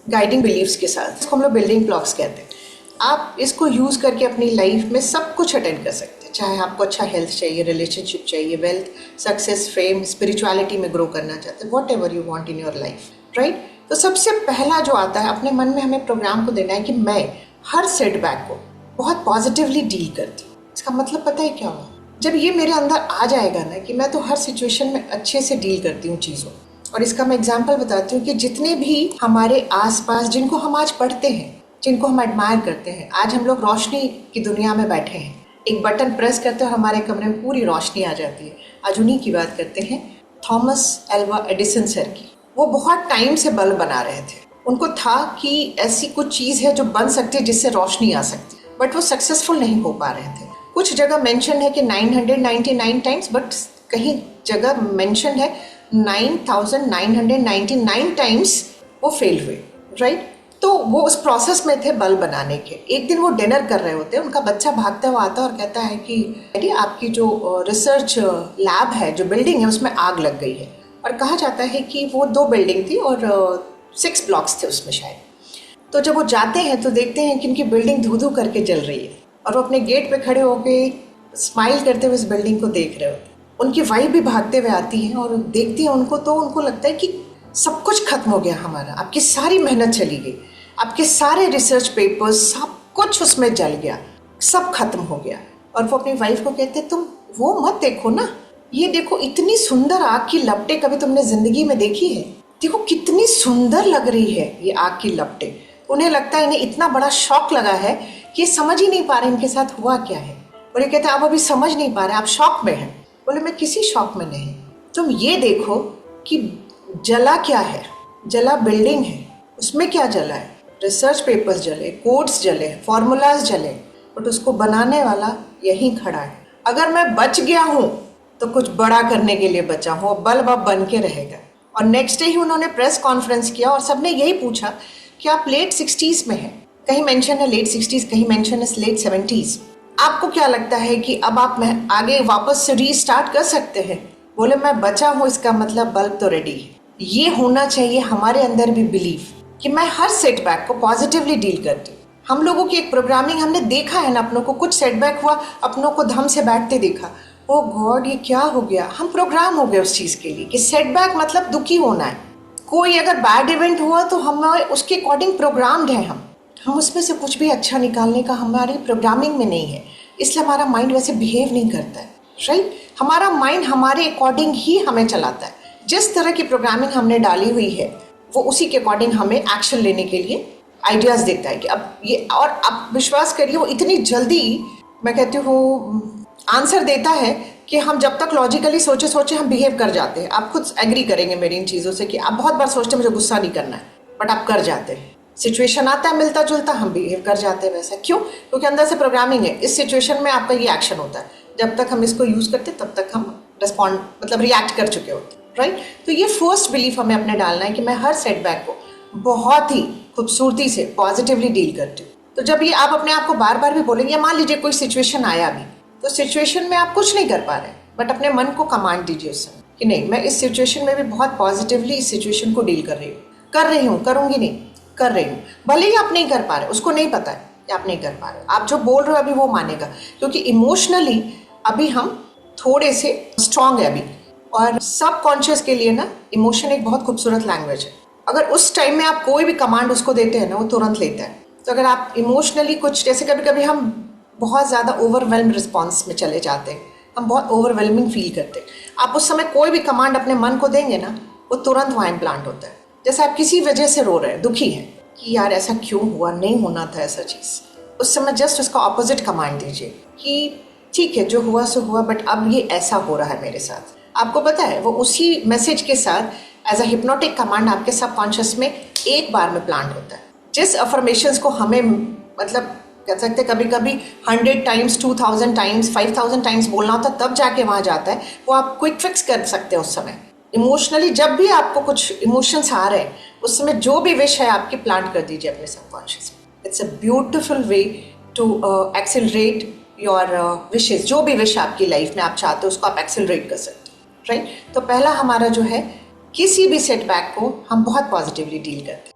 Guiding beliefs के साथ। इसको हम लोग बिल्डिंग ब्लॉक्स कहते हैं। आप इसको यूज़ करके अपनी लाइफ में सब कुछ अटेंड कर सकते हैं। चाहे आपको अच्छा हेल्थ चाहिए, रिलेशनशिप चाहिए, वेल्थ, सक्सेस, फेम, स्पिरिचुअलिटी में ग्रो करना चाहते हैं, what ever you want in your life, right. तो सबसे पहला जो आता है, अपने मन में हमें प्रोग्राम को देना है कि मैं हर सेटबैक को बहुत पॉजिटिवली डील करती हूँ। इसका मतलब पता है क्या हुआ? जब ये मेरे अंदर आ जाएगा ना कि मैं तो हर सिचुएशन में अच्छे से डील करती हूँ चीज़ों। और इसका मैं एग्जांपल बताती हूँ कि जितने भी हमारे आसपास, जिनको हम आज पढ़ते हैं, जिनको हम एडमायर करते हैं, आज हम लोग रोशनी की दुनिया में बैठे हैं। एक बटन प्रेस करते हैं और हमारे कमरे में पूरी रोशनी आ जाती है। आज उन्हीं की बात करते हैं, थॉमस एल्वा एडिसन सर की। वो बहुत टाइम से बल्ब बना रहे थे। उनको था कि ऐसी कुछ चीज़ है जो बन सकती है जिससे रोशनी आ सकती है, बट वो सक्सेसफुल नहीं हो पा रहे थे। कुछ जगह मेंशन है कि 999 टाइम्स, बट कहीं जगह मेंशन है 9999 टाइम्स वो फेल हुए, राइट। तो वो उस प्रोसेस में थे बल्ब बनाने के। एक दिन वो डिनर कर रहे होते हैं, उनका बच्चा भागता हुआ आता है और कहता है कि डैडी, आपकी जो रिसर्च लैब है, जो बिल्डिंग है, उसमें आग लग गई है। और कहा जाता है कि वो 2 बिल्डिंग थी और 6 ब्लॉक्स थे उसमें शायद। तो जब वो जाते हैं तो देखते हैं कि उनकी बिल्डिंग धू धू करके जल रही है और वो अपने गेट पे खड़े होके स्माइल करते हुए इस बिल्डिंग को देख रहे होते हैं। उनकी वाइफ भी भागते हुए आती है और देखती है उनको, तो उनको लगता है कि सब कुछ खत्म हो गया हमारा, आपकी सारी मेहनत चली गई, आपके सारे रिसर्च पेपर्स, सब कुछ उसमें जल गया, सब खत्म हो गया। और वो अपनी वाइफ को कहते, तुम वो मत देखो ना, ये देखो इतनी सुंदर आग की लपटें कभी तुमने जिंदगी में देखी है? देखो कितनी सुंदर लग रही है ये आग की लपटें। उन्हें लगता है, इन्हें इतना बड़ा शॉक लगा है कि समझ ही नहीं पा रहे इनके साथ हुआ क्या है। और ये कहते हैं, आप अभी समझ नहीं पा रहे, आप शॉक में हैं। बोले, मैं किसी शॉक में नहीं, तुम ये देखो कि जला क्या है। जला बिल्डिंग है, उसमें क्या जला है? रिसर्च पेपर्स जले, कोड्स जले, फॉर्मूलाज जले, बट उसको बनाने वाला यहीं खड़ा है। अगर मैं बच गया हूँ तो कुछ बड़ा करने के लिए बचा हूँ, बल्ब अब बन के रहेगा। और नेक्स्ट डे ही उन्होंने प्रेस कॉन्फ्रेंस किया और सबने यही पूछा कि आप लेट 60s में हैं। कहीं मेंशन है लेट 60s, कहीं मेंशन है लेट 70s। आपको क्या लगता है कि अब आप आगे वापस से रीस्टार्ट कर सकते हैं? बोले, मैं बचा हूँ, इसका मतलब बल्ब तो रेडी है। ये होना चाहिए हमारे अंदर भी बिलीफ कि मैं हर सेटबैक को पॉजिटिवली डील करती हूँ। हम लोगों की एक प्रोग्रामिंग, हमने देखा है ना, अपनों को कुछ सेटबैक हुआ, अपनों को धम से बैठते देखा, ओ गॉड ये क्या हो गया। हम प्रोग्राम हो गए उस चीज़ के लिए कि सेटबैक मतलब दुखी होना है। कोई अगर बैड इवेंट हुआ तो हम उसके अकॉर्डिंग प्रोग्राम्ड हैं। हम उसमें से कुछ भी अच्छा निकालने का हमारी प्रोग्रामिंग में नहीं है, इसलिए हमारा माइंड वैसे बिहेव नहीं करता है, राइट। हमारा माइंड हमारे अकॉर्डिंग ही हमें चलाता है। जिस तरह की प्रोग्रामिंग हमने डाली हुई है वो उसी के अकॉर्डिंग हमें एक्शन लेने के लिए आइडियाज़ देता है कि अब ये, और आप विश्वास करिए वो इतनी जल्दी, मैं कहती हूँ, आंसर देता है कि हम जब तक लॉजिकली सोचे हम बिहेव कर जाते हैं। आप खुद एग्री करेंगे मेरी इन चीज़ों से कि आप बहुत बार सोचते हैं मुझे गुस्सा नहीं करना है, बट आप कर जाते हैं। सिचुएशन आता है मिलता जुलता, हम बिहेव कर जाते हैं वैसा। क्यों? क्योंकि अंदर से प्रोग्रामिंग है। इस सिचुएशन में आपका ये एक्शन होता है, जब तक हम इसको यूज़ करते तब तक हम रिस्पॉन्ड मतलब रिएक्ट कर चुके होते हैं, राइट। तो ये फर्स्ट बिलीफ हमें अपने डालना है कि मैं हर सेटबैक को बहुत ही खूबसूरती से पॉजिटिवली डील करती हूँ। तो जब ये आप अपने आप को बार बार भी बोलेंगे, मान लीजिए कोई सिचुएशन आया भी, तो सिचुएशन में आप कुछ नहीं कर पा रहे, बट अपने मन को कमांड दीजिए उस समय कि नहीं, मैं इस सिचुएशन में भी बहुत पॉजिटिवली इस सिचुएशन को डील कर रही हूँ, करूँगी नहीं, कर रही हूँ। भले ही आप नहीं कर पा रहे, उसको नहीं पता है कि आप नहीं कर पा रहे, आप जो बोल रहे हो अभी वो मानेगा, क्योंकि इमोशनली अभी हम थोड़े से स्ट्रांग है अभी। और सब कॉन्शियस के लिए ना इमोशन एक बहुत खूबसूरत लैंग्वेज है। अगर उस टाइम में आप कोई भी कमांड उसको देते हैं ना, वो तुरंत लेता है। तो अगर आप इमोशनली कुछ, जैसे कभी कभी हम बहुत ज़्यादा ओवरवेल्म रिस्पॉन्स में चले जाते हैं, हम बहुत ओवरवेलमिंग फील करते हैं, आप उस समय कोई भी कमांड अपने मन को देंगे ना, वो तुरंत वहाँ इम्प्लांट होता है। जैसे आप किसी वजह से रो रहे हैं, दुखी हैं कि यार ऐसा क्यों हुआ, नहीं होना था ऐसा चीज़, उस समय जस्ट उसका ऑपोजिट कमांड दीजिए कि ठीक है जो हुआ सो हुआ, बट अब ये ऐसा हो रहा है मेरे साथ। आपको पता है वो उसी मैसेज के साथ एज अ हिप्नोटिक कमांड आपके सबकॉन्शियस में एक बार में प्लांट होता है। जिस अफर्मेशंस को हमें मतलब कह सकते कभी कभी 100 टाइम्स, 2000 टाइम्स, 5000 टाइम्स बोलना होता तब जाके वहाँ जाता है, वो आप क्विक फिक्स कर सकते हैं उस समय। इमोशनली जब भी आपको कुछ इमोशंस आ रहे हैं, उस समय जो भी विश है आपकी प्लांट कर दीजिए अपने सबकॉन्शियस में। It's a beautiful way to accelerate your wishes. जो भी विश आपकी लाइफ में आप चाहते हो उसको आप एक्सेलरेट कर सकते हो, राइट। तो पहला हमारा जो है, किसी भी सेटबैक को हम बहुत पॉजिटिवली डील करते हैं।